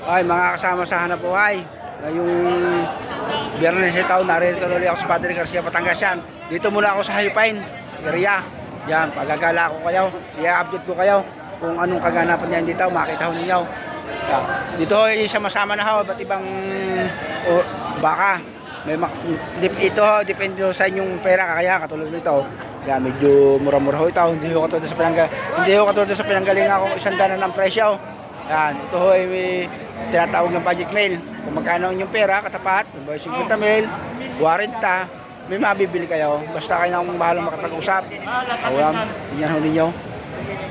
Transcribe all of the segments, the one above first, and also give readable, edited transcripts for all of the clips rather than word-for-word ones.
Ay, mga kasama sa hanap buhay. Ngayong Biyernes ng taon, narito ulit ako sa Padre Garcia, Batangas yan. Dito muna ako sa Hayupain area. Yan, pagagala ko kayo. I-update ko kayo kung anong kaganapan niyan dito. Makita ho ninyo. Yan. Dito ay sama-sama na ho, iba't ibang baka. Ito ho, depende ho sa inyong pera. Kaya katulad nito, yan, medyo mura-mura ho ito. Hindi ho katulad sa pinanggalingan kung 100 ng presyo. Yan, ito ho ay may tinatawag ng budget mail. Kung magkano yung pera, katapat, 50 mail, 40, may mabibili kayo. Basta kayo nang bahalang makapag-usap. Ayan, tingnan ho ninyo.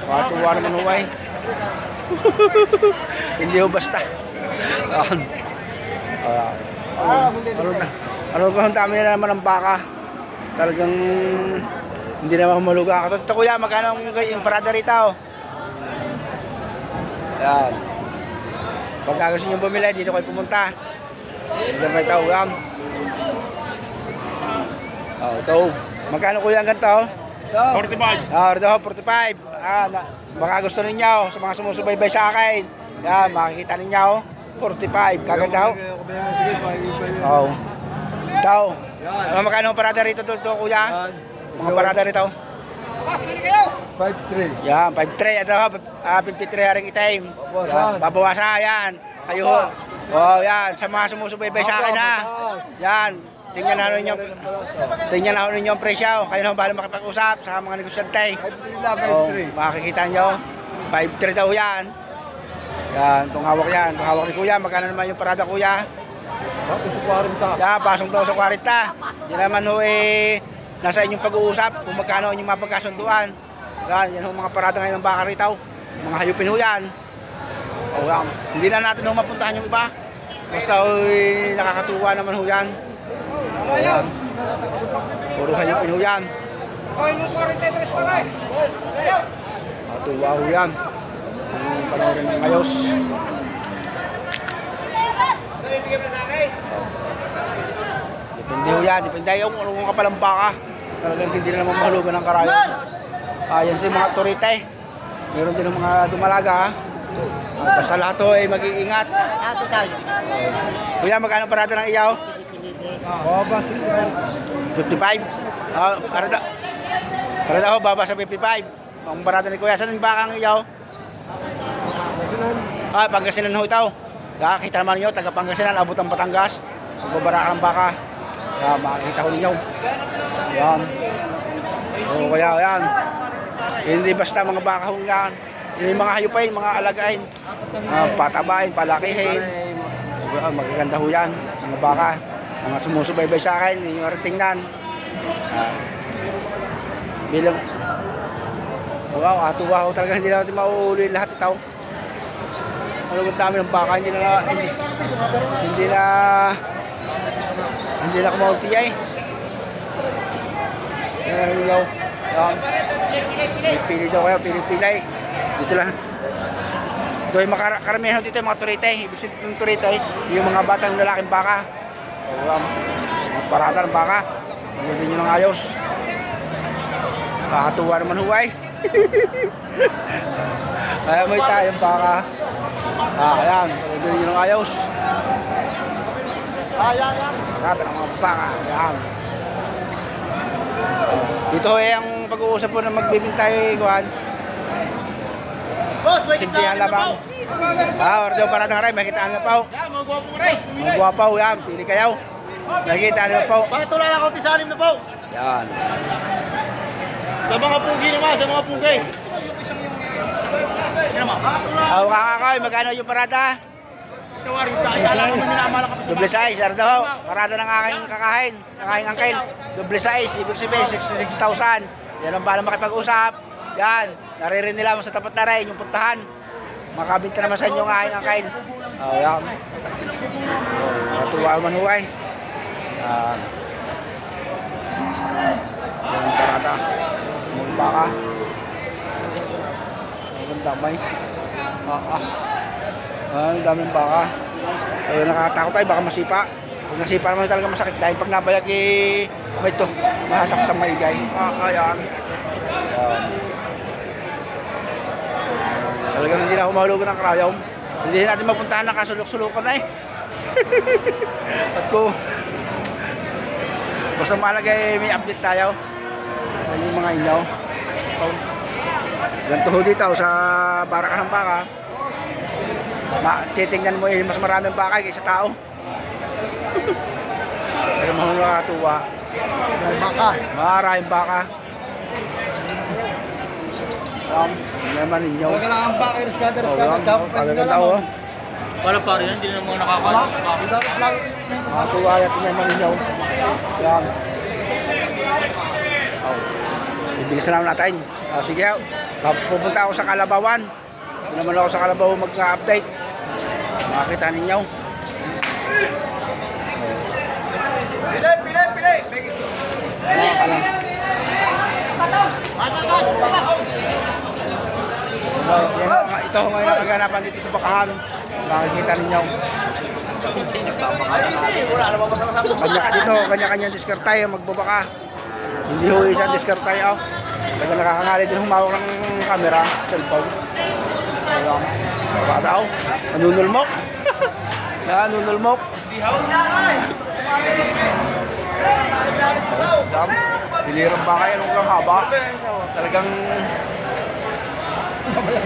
Katuwa naman ho ay. Hindi ho basta. Ano ba ang dami na naman ng baka? Talagang hindi naman maluga. Ito kuya, magkano yung parada rito? Yan. Pagka gusto nyo bumili, dito kayo pumunta. Diyan may tawag. Ito. Magkano kuya ang ganito? 45. Ito 45. Baka gusto ninyo sa mga sumusubaybay sa akin. Yan, makikita ninyo. 45. Kaganda ho. Oo. Ito. Magkano ang parada rito kuya? Mga parada rito. 5-3. Yan, 5-3. Ito ho, 53 haring itim. Babawasan, yan. Kayo ho. Oh, yan. Sa mga sumusubaybay sa akin ha. Yan. Tingnan na ninyo ang presyo. Kayo na bahala makipag-usap sa mga negosyante. Oh, makikita nyo. 5-3 daw yan. Yan, itong hawak yan. Itong hawak ni kuya. Magkano naman yung parada kuya? Yan, pasong daw sa 40. Yan naman ho eh, nasa inyong pag-uusap kung magkano inyong mapagkasunduan. Yan ho mga parada ngayon ng baka rito. Mga hayupin ho yan. Oh, yan. Hindi na natin ho mapuntahan yung iba. Basta ho nakakatuwa naman ho yan. Ayan. Puro hayupin ho yan. Matuwa ho yan. Yung panoorin ng ayos. Depende ho yan. Depende yung kapalang baka. Talagang hindi na naman mahulugan ng karayon. Yan sa mga turite. Meron din ng mga dumalaga. Basta lahat ho ay mag-iingat. Kuya, magkano parada ng iyaw? 55. Parada ho, baba sa 55. Ang parada ni kuya, saan yung bakang iyaw? Pangasinan ho ito. Nakakita naman ninyo, taga Pangasinan, abot ang Batangas. Magbabara ang baka. Makikita ko ninyo. Yan. O kaya yan. Hindi basta mga baka ho yan. Yung mga hayupain, mga alagain. Patabain, palakihin. Magaganda ho yan. Mga baka. Mga sumusubaybay sa akin, hindi nyo rin tingnan. Bilang wow, atuwa ko talaga, hindi natin mauuli lahat ito. Ano ang dami ng baka, hindi na kumautiyay. Pili daw kayo, pili-pilay. Dito lang. Ito yung karamihan dito yung mga turite. Ibig sabihin ng turite, yung mga batang lalaking baka. Parada ng baka. Magiging nyo ng ayos. Nakakatuwa naman huway. Ayan, may tayong baka. Ayan, magiging nyo ng ayos. Parada ng mga baka. Ayan. Dito ay ang pag-uusap po na magbibintay kuhan. Sintihan labang. Ordo para ng aray, makita nyo po. Mga guwapaw yan, pili kayo. Nakikita nyo po. Bakit wala lang ako tisalim na po? Yan. Sa mga pugi naman, sa mga pugi. Kakakay, magkano yung parada? Double size, ardo. Parada ng aking kakahin, ng aking angkel. Double size, ibig sabihin 66,000. Yan ang balang makipag-usap. Yan, naririn nila mo sa tapat na rin yung puntahan. Makabinta naman sa inyo ng aking angkel. Yan. Matuwa man huway. Yan. Yan ang parada. Magbaka. Ang damay. Ang daming baka. Nakakatakot tayo, baka masipa. Pag nasipa naman talaga masakit dahil pag nabayag may ito, masasaktang maigay. Ayan. Talagang hindi na ako mahulugan ng karayom. Hindi natin mapuntahan ng kasulok-sulukan na eh. At ko, basta mahalaga eh, may update tayo. Yan yung mga inyaw. Ganito ho dito sa Barakan ng Baka. Titingnan mo eh, mas maraming baka kaysa tao. Pero mahal nakatuwa. May baka. Maraming baka. Hindi naman inyaw. Wala ka lang ang baka, Riskada. Kagaganda ho. Wala pa rin, hindi na mga nakakala. Nakatuwa yan, tingnan naman inyaw. Yan. Ibilis na natin. Sige, pupunta ako sa Kalabawan. Hindi naman ako sa Kalabaw mag-update. Makakita ninyo. Pilay! Ito ho ngayon ang kaganapan dito sa Bakahan. Makikita ninyo. Kanya-kanyang diskartay ang magbabaka. Hindi ho isang diskartay. Talaga nakakangali din humawak ng camera, cellphone. Baka daw. Nanunulmok. Nanunulmok. Bilirang baka yan hanggang haba. Talagang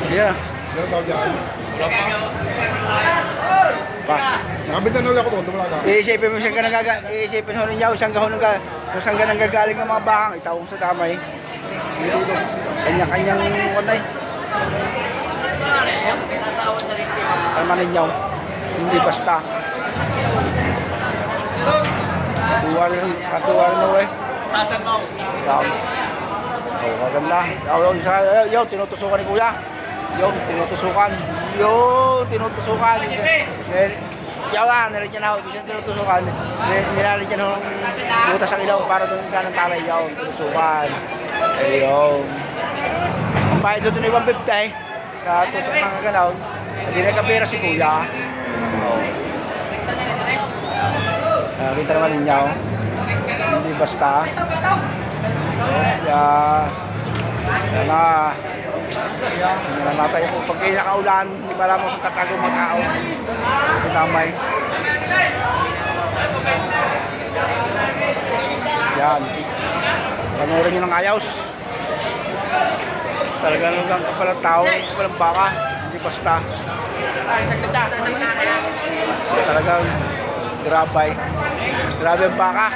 yeah. Pa. Nakabitan na ulit ako doon, tumalaga. Iisipin mo siyang iisipin ho ninyo, isang gahon kung saan ka nanggagaling ang mga bakang, itawong sa damay. Kanya-kanyang kunay. Kalma ninyo, hindi basta. Katuwar na eh. Tasan mo. Oh, maganda. Yo, tinutusukan ni Kuya. Yo, tinutusukan. Yawa, nalagyan ako. Bisa tinutusukan. Nilalagyan ako ng butas ang ilaw para doon ka ng talay. Yo, tinutusukan. Ayun. Ang bayad doon na 150 sa tusok mga ganaw. Hindi nagkapira si Kuya. Oh. Kita naman ninyo. Hindi basta. Yan na. Hindi na natin yung pag kayo nakaulan, hindi ba lang mo kung tatago mag-aon. Pinamay. Yan. Panurin nyo ng ayos. Talagang hanggang kapalang tao, kapalang baka. Hindi basta. Talagang grabay. Grabe ang baka.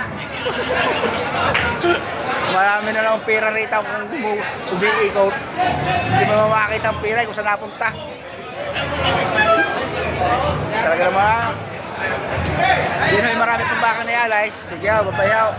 Marami na lang pera rito kung umiikot. Hindi mo makakita ang pera kung saan napunta. Talaga naman. Hindi na marami pang baka na yan, guys. Sige, babayaw.